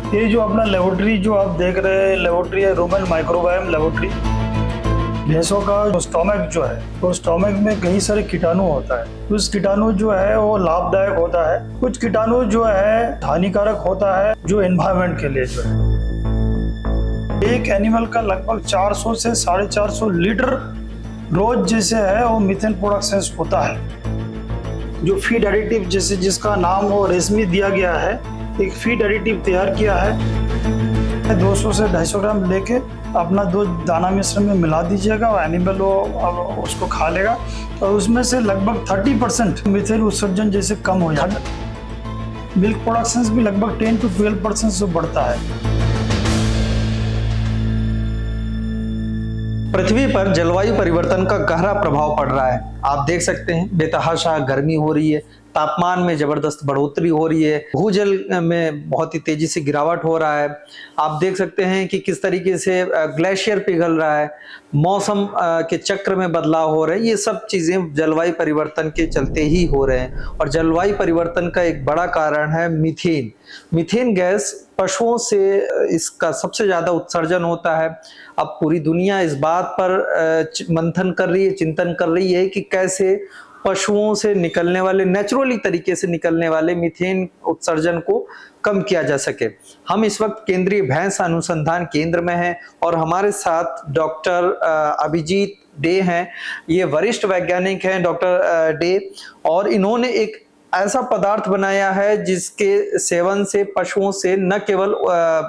ये जो अपना लेबोरेटरी जो आप देख रहे हैं, लेबोरेटरी है रूमेन माइक्रोबायोम लेबोरेटरी। भैंसों का जो स्टोमक जो है, वो स्टोमक में कई सारे कीटाणु होता है। कुछ कीटाणु जो है वो लाभदायक होता है, कुछ कीटाणु जो है हानिकारक होता है, जो एनवायरनमेंट के लिए जो है। एक एनिमल का लगभग 400 से 450 लीटर रोज जैसे है वो मीथेन प्रोडक्शन होता है। जो फीड एडिटिव जैसे जिसका नाम वो रेशमी दिया गया है, एक फीड एडिटिव तैयार किया है। 200 से 250 ग्राम लेके अपना दूध दाना मिश्रण में मिला दीजिएगा और एनिमल वो उसको खा लेगा और उसमें से लगभग 30% मीथेन उत्सर्जन जैसे कम हो जाता है। मिल्क प्रोडक्शन भी लगभग 10 to 12% से बढ़ता है। पृथ्वी पर जलवायु परिवर्तन का गहरा प्रभाव पड़ रहा है। आप देख सकते हैं बेतहाशा गर्मी हो रही है, तापमान में जबरदस्त बढ़ोतरी हो रही है, भूजल में बहुत ही तेजी से गिरावट हो रहा है। आप देख सकते हैं कि किस तरीके से ग्लेशियर पिघल रहा है, मौसम के चक्र में बदलाव हो रहे हैं। ये सब चीजें जलवायु परिवर्तन के चलते ही हो रहे हैं और जलवायु परिवर्तन का एक बड़ा कारण है मीथेन। मीथेन गैस पशुओं से इसका सबसे ज्यादा उत्सर्जन होता है। अब पूरी दुनिया इस बात पर मंथन कर रही है, चिंतन कर रही है कि कैसे पशुओं से निकलने वाले, नेचुरली तरीके से निकलने वाले मीथेन उत्सर्जन को कम किया जा सके। हम इस वक्त केंद्रीय भैंस अनुसंधान केंद्र में हैं और हमारे साथ डॉक्टर अभिजीत डे हैं। ये वरिष्ठ वैज्ञानिक हैं डॉक्टर डे, और इन्होंने एक ऐसा पदार्थ बनाया है जिसके सेवन से पशुओं से न केवल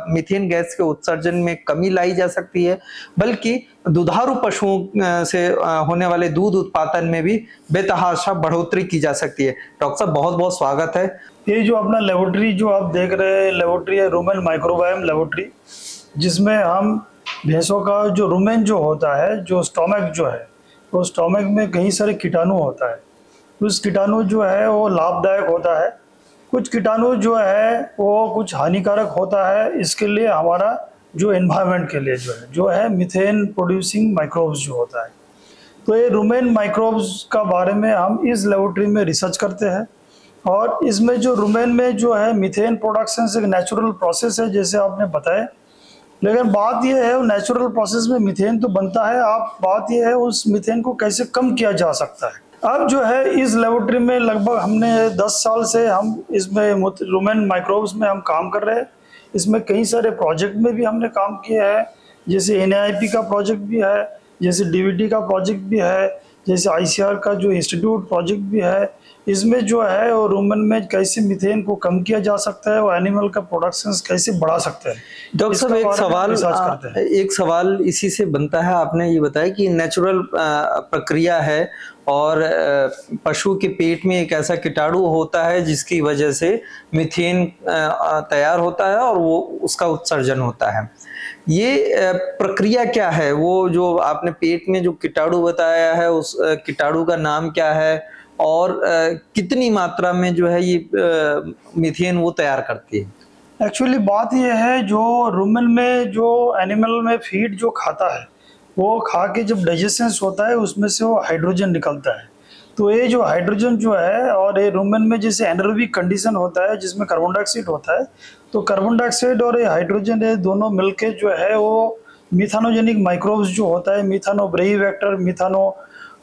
मीथेन गैस के उत्सर्जन में कमी लाई जा सकती है, बल्कि दुधारू पशुओं से होने वाले दूध उत्पादन में भी बेतहाशा बढ़ोतरी की जा सकती है। डॉक्टर साहब, बहुत बहुत स्वागत है। ये जो अपना लेबोरेटरी जो आप देख रहे हैं, लेबोरेटरी है रूमेन माइक्रोबायोम लेबोरेटरी, जिसमें हम भैंसों का जो रूमेन जो होता है, जो स्टोमक जो है, वो स्टोमक में कई सारे कीटाणु होता है। कुछ कीटाणु जो है वो लाभदायक होता है, कुछ कीटाणु जो है वो कुछ हानिकारक होता है। इसके लिए हमारा जो एनवायरनमेंट के लिए जो है मीथेन प्रोड्यूसिंग माइक्रोब्स जो होता है, तो ये रूमेन माइक्रोब्स का बारे में हम इस लेबोरेटरी में रिसर्च करते हैं। और इसमें जो रूमेन में जो है मीथेन प्रोडक्शन एक नेचुरल प्रोसेस है, जैसे आपने बताया। लेकिन बात यह है, नेचुरल प्रोसेस में मीथेन तो बनता है, आप बात यह है उस मीथेन को कैसे कम किया जा सकता है। अब जो है इस लेबोरेटरी में लगभग हमने 10 साल से हम इसमें रूमेन माइक्रोब्स में हम काम कर रहे हैं। इसमें कई सारे प्रोजेक्ट में भी हमने काम किया है, जैसे NIP का प्रोजेक्ट भी है, जैसे DVT का प्रोजेक्ट भी है, जैसे ICR का जो इंस्टीट्यूट प्रोजेक्ट भी है। इसमें जो है वो रूमेन में कैसे मीथेन को कम किया जा सकता है, वो एनिमल का प्रोडक्शन कैसे बढ़ा सकते हैं। डॉक्टर साहब, एक सवाल इसी से बनता है। आपने ये बताया कि नेचुरल प्रक्रिया है और पशु के पेट में एक ऐसा कीटाणु होता है जिसकी वजह से मीथेन तैयार होता है और वो उसका उत्सर्जन होता है। ये प्रक्रिया क्या है? वो जो आपने पेट में जो कीटाणु बताया है, उस कीटाणु का नाम क्या है और कितनी मात्रा में जो है ये मीथेन वो तैयार करती है? एक्चुअली बात यह है, जो रूमेन में जो एनिमल में फीड जो खाता है, वो खा के जब डाइजेशन होता है उसमें से वो हाइड्रोजन निकलता है। तो ये जो हाइड्रोजन जो है, और ये रूमेन में जैसे एनारोबिक कंडीशन होता है जिसमें कार्बन डाइऑक्साइड होता है, तो कार्बन डाइऑक्साइड और ये हाइड्रोजन ये दोनों मिलके जो है वो मिथानोजेनिक माइक्रोब्स जो होता है, मिथानो ब्रेविवेक्टर, मिथानो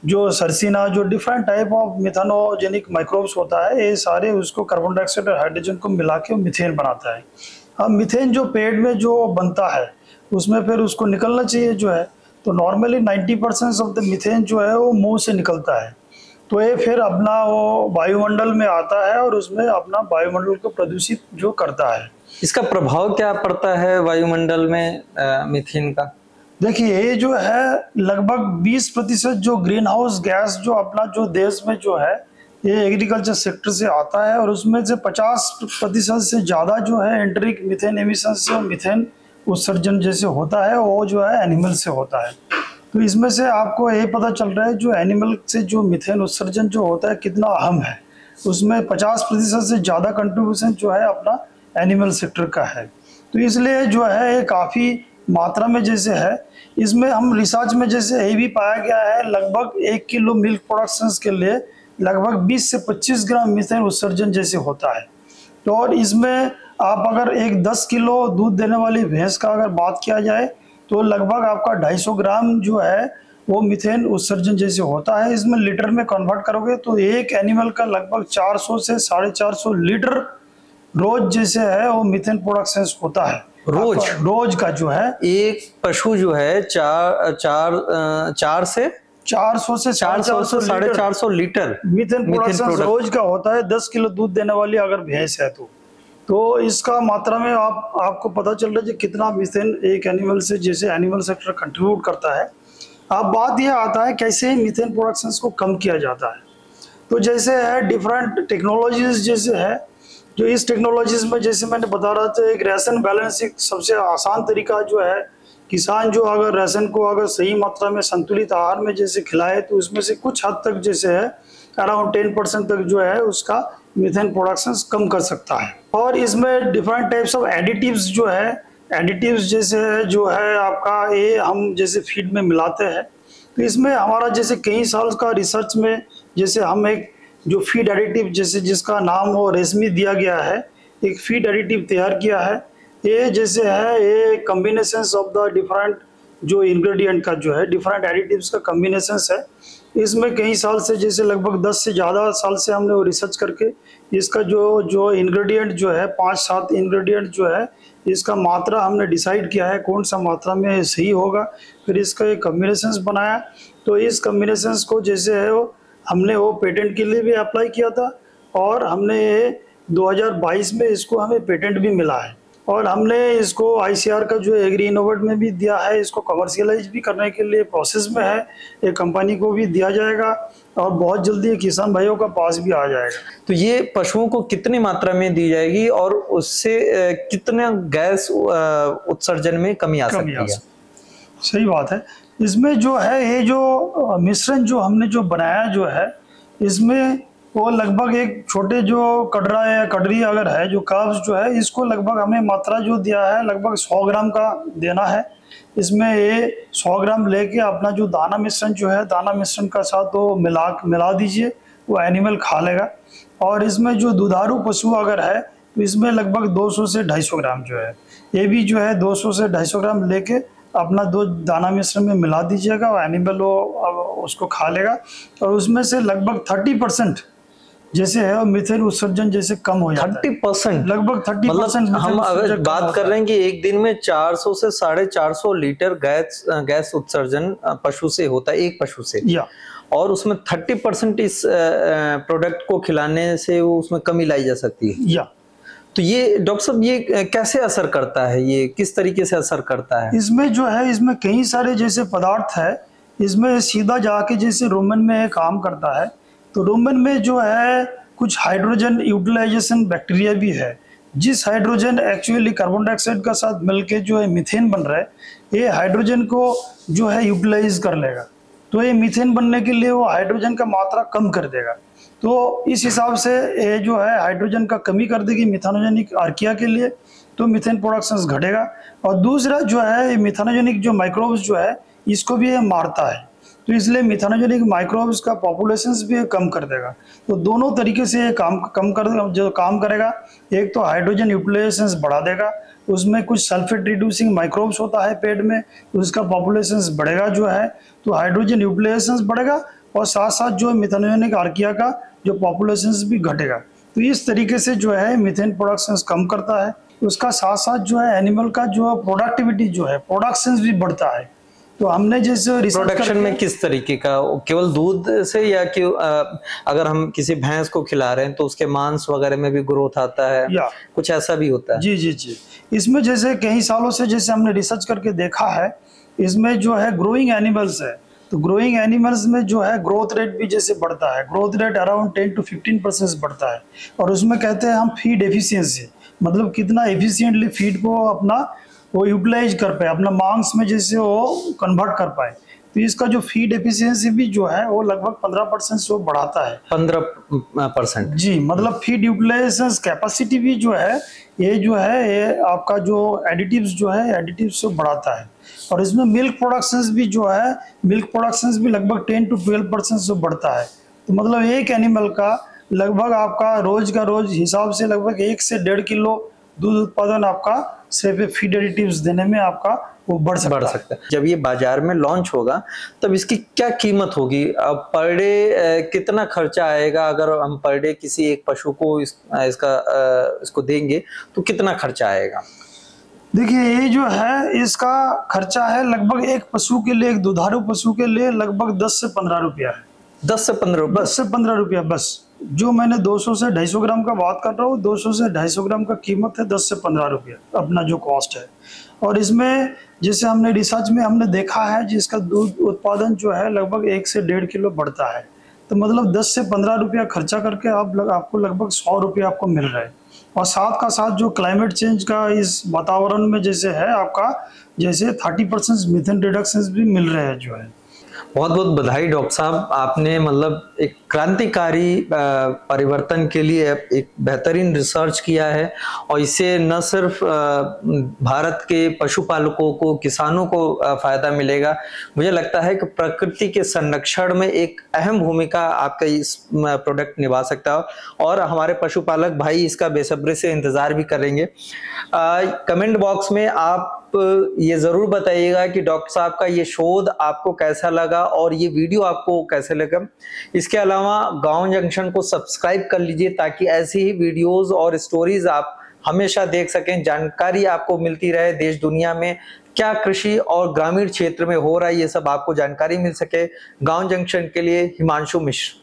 जो सरसीना, जो डिफरेंट टाइप ऑफ मिथानोजेनिक माइक्रोब्स होता है, ये सारे उसको कार्बन डाइऑक्साइड और हाइड्रोजन को मिला के मीथेन बनाता है। अब मीथेन जो पेट में जो बनता है उसमें फिर उसको निकलना चाहिए जो है, तो नॉर्मली 90% ऑफ द मीथेन जो है वो मुंह से निकलता है। तो ये फिर अपना वो वायुमंडल में आता है और उसमें अपना वायुमंडल को प्रदूषित जो करता है। इसका प्रभाव क्या पड़ता है वायुमंडल में मीथेन का? देखिए, ये जो है लगभग 20% जो ग्रीन हाउस गैस जो अपना जो देश में जो है ये एग्रीकल्चर सेक्टर से आता है, और उसमें से 50% से ज़्यादा जो है एंटरिक मीथेन एमिशन से मीथेन उत्सर्जन जैसे होता है वो जो है एनिमल से होता है। तो इसमें से आपको ये पता चल रहा है जो एनिमल से जो मीथेन उत्सर्जन जो होता है कितना अहम है। उसमें 50% से ज़्यादा कंट्रीब्यूशन जो है अपना एनिमल सेक्टर का है। तो इसलिए जो है ये काफ़ी मात्रा में जैसे है। इसमें हम रिसर्च में जैसे ये भी पाया गया है, लगभग 1 किलो मिल्क प्रोडक्शंस के लिए लगभग 20 से 25 ग्राम मीथेन उत्सर्जन जैसे होता है। तो और इसमें आप अगर एक 10 किलो दूध देने वाली भैंस का अगर बात किया जाए तो लगभग आपका 250 ग्राम जो है वो मीथेन उत्सर्जन जैसे होता है। इसमें लीटर में कन्वर्ट करोगे तो एक एनिमल का लगभग 400 से 450 लीटर रोज जैसे है वो मीथेन प्रोडक्शन होता है। रोज का जो है एक पशु जो है 400 से 450 लीटर मीथेन प्रोडक्शन रोज का होता है। 10 किलो दूध देने वाली अगर भैंस है तो इसका मात्रा में आपको पता चल रहा है कितना मीथेन एक एनिमल से जैसे एनिमल सेक्टर कंट्रीब्यूट करता है। अब बात यह आता है कैसे मीथेन प्रोडक्शन को कम किया जाता है। तो जैसे है डिफरेंट टेक्नोलॉजीज जैसे है, जो इस टेक्नोलॉजीज में जैसे मैंने बता रहा था एक राशन बैलेंसिंग सबसे आसान तरीका जो है, किसान जो अगर राशन को अगर सही मात्रा में संतुलित आहार में जैसे खिलाए तो उसमें से कुछ हद तक जैसे है अराउंड 10% तक जो है उसका मीथेन प्रोडक्शन कम कर सकता है। और इसमें डिफरेंट टाइप्स ऑफ एडिटिव्स जो है, एडिटिव्स जैसे जो है आपका ये हम जैसे फीड में मिलाते हैं। तो इसमें हमारा जैसे कई साल का रिसर्च में जैसे हम एक जो फीड एडिटिव जैसे जिसका नाम वो रेशमी दिया गया है, एक फीड एडिटिव तैयार किया है। ये जैसे है ये कम्बिनेशंस ऑफ द डिफरेंट जो इंग्रेडिएंट का जो है डिफरेंट एडिटिव्स का कम्बिनेशंस है। इसमें कई साल से जैसे लगभग 10 से ज़्यादा साल से हमने वो रिसर्च करके इसका जो इंग्रेडिएंट जो है 5-7 इंग्रेडिएंट जो है इसका मात्रा हमने डिसाइड किया है कौन सा मात्रा में सही होगा। फिर इसका एक कम्बिनेशंस बनाया। तो इस कम्बिनेशंस को जैसे है वो हमने वो पेटेंट के लिए भी अप्लाई किया था और हमने 2022 में इसको हमें पेटेंट भी मिला है। और हमने इसको ICAR का जो एग्री इनोवेट में भी दिया है, इसको कमर्शियलाइज भी करने के लिए प्रोसेस में है। एक कंपनी को भी दिया जाएगा और बहुत जल्दी किसान भाइयों का पास भी आ जाएगा। तो ये पशुओं को कितनी मात्रा में दी जाएगी और उससे कितना गैस उत्सर्जन में कमी आ सकती है? सही बात है। इसमें जो है ये जो मिश्रण जो हमने जो बनाया जो है इसमें वो लगभग एक छोटे जो कटरा या कटरी अगर है जो कर्व्स जो है इसको लगभग हमें मात्रा जो दिया है लगभग 100 ग्राम का देना है। इसमें ये 100 ग्राम लेके अपना जो दाना मिश्रण जो है दाना मिश्रण का साथ वो मिला दीजिए, वो एनिमल खा लेगा। और इसमें जो दुधारू पशु अगर है तो इसमें लगभग 200 से 250 ग्राम जो है ये भी जो है 200 से 250 ग्राम लेके अपना दो दाना मिश्रण में मिला दीजिएगा और एनिमल वो उसको खा लेगा। और उसमें से लगभग 30% जैसे है मीथेन उत्सर्जन जैसे कम हो जाता है। 30% लगभग 30%। हम अगर बात कर रहे हैं कि एक दिन में 400 से 450 लीटर गैस उत्सर्जन पशु से होता है, एक पशु से, और उसमें 30% इस प्रोडक्ट को खिलाने से वो उसमें कमी लाई जा सकती है। तो ये डॉक्टर साहब ये कैसे असर करता है, ये किस तरीके से असर करता है? इसमें जो है इसमें कई सारे जैसे पदार्थ है, इसमें सीधा जाके जैसे रुमेन में काम करता है। तो रुमेन में जो है कुछ हाइड्रोजन यूटिलाइजेशन बैक्टीरिया भी है, जिस हाइड्रोजन एक्चुअली कार्बन डाइऑक्साइड का साथ मिलके जो है मीथेन बन रहा है, ये हाइड्रोजन को जो है यूटिलाइज कर लेगा। तो ये मीथेन बनने के लिए वो हाइड्रोजन का मात्रा कम कर देगा। तो इस हिसाब से ये जो है हाइड्रोजन का कमी कर देगी मिथानोजेनिक आर्किया के लिए, तो मीथेन प्रोडक्शन घटेगा। और दूसरा जो है ये मिथानोजेनिक जो माइक्रोब्स जो है इसको भी ये मारता है, तो इसलिए मिथानोजेनिक माइक्रोब्स का पॉपुलेशंस भी कम कर देगा। तो दोनों तरीके से ये काम करेगा। एक तो हाइड्रोजन यूटिलाइजेशन बढ़ा देगा, उसमें कुछ सल्फेट रिड्यूसिंग माइक्रोब्स होता है पेट में, तो उसका पॉपुलेशंस बढ़ेगा जो है, तो हाइड्रोजन यूटिलाइजेशन बढ़ेगा और साथ साथ जो मिथानोजेनिक आर्किया का जो पॉपुलेशंस भी घटेगा। तो इस तरीके से जो है मीथेन प्रोडक्शन कम करता है। उसका साथ साथ जो है एनिमल का जो प्रोडक्टिविटी जो है प्रोडक्शन भी बढ़ता है। तो हमने जैसे प्रोडक्शन में किस तरीके का, केवल दूध से या कि अगर हम किसी भैंस को खिला रहे हैं तो उसके मांस वगैरह में भी ग्रोथ आता है या कुछ ऐसा भी होता है? जी जी जी, इसमें जैसे कई सालों से जैसे हमने रिसर्च करके देखा है, इसमें जो है ग्रोइंग एनिमल्स है, तो ग्रोइंग एनिमल्स में जो है ग्रोथ रेट भी जैसे बढ़ता है, ग्रोथ रेट अराउंड 10 to 15% बढ़ता है। और उसमें कहते हैं हम फीड एफिशिएंसी, मतलब कितना एफिशिएंटली फीड को अपना वो यूटिलाइज कर पाए, अपना मांस में जैसे वो कन्वर्ट कर पाए। तो इसका जो फीड एफिशिएंसी भी जो है वो लगभग 15% से वो बढ़ाता है। 15% जी, मतलब फीड यूटिलाइजेशन कैपेसिटी भी जो है ये आपका जो एडिटिव्स जो है एडिटिव्स से बढ़ाता है। और इसमें मिल्क प्रोडक्शंस भी जो है मिल्क प्रोडक्शंस भी लगभग 10 to 12% से बढ़ता है। तो मतलब एक एनिमल का लगभग आपका रोज का रोज हिसाब से लगभग 1 से 1.5 किलो दूध उत्पादन आपका सिर्फ फीड एडिटिव्स देने में आपका वो बढ़ सकता है। जब ये बाजार में लॉन्च होगा तब इसकी क्या कीमत होगी? अब पर डे कितना खर्चा आएगा? अगर हम पर डे किसी एक पशु को इसको देंगे तो कितना खर्चा आएगा? देखिए, ये जो है इसका खर्चा है लगभग एक पशु के लिए, एक दुधारू पशु के लिए लगभग 10 से 15 रुपया है। 10 से 15 रुपया बस। जो मैंने 200 से 250 ग्राम का बात कर रहा हूँ, 200 से 250 ग्राम का कीमत है 10 से 15 रुपया अपना जो कॉस्ट है। और इसमें जैसे हमने रिसर्च में हमने देखा है जिसका दूध उत्पादन जो है लगभग 1 से 1.5 किलो बढ़ता है। तो मतलब 10 से 15 रुपया खर्चा करके आपको लगभग 100 रुपया आपको मिल रहा है। और साथ का साथ जो क्लाइमेट चेंज का इस वातावरण में जैसे है आपका, जैसे 30% मीथेन रिडक्शन भी मिल रहे हैं जो है। बहुत बहुत बधाई डॉक्टर साहब, आपने मतलब एक क्रांतिकारी परिवर्तन के लिए एक बेहतरीन रिसर्च किया है और इससे न सिर्फ भारत के पशुपालकों को, किसानों को फायदा मिलेगा, मुझे लगता है कि प्रकृति के संरक्षण में एक अहम भूमिका आपका इस प्रोडक्ट निभा सकता है और हमारे पशुपालक भाई इसका बेसब्री से इंतजार भी करेंगे। कमेंट बॉक्स में आप ये जरूर बताइएगा कि डॉक्टर साहब का ये शोध आपको कैसा लगा और ये वीडियो आपको कैसे लगा। इसके अलावा गांव जंक्शन को सब्सक्राइब कर लीजिए ताकि ऐसी ही वीडियोस और स्टोरीज आप हमेशा देख सकें, जानकारी आपको मिलती रहे, देश दुनिया में क्या कृषि और ग्रामीण क्षेत्र में हो रहा है ये सब आपको जानकारी मिल सके। गांव जंक्शन के लिए हिमांशु मिश्र।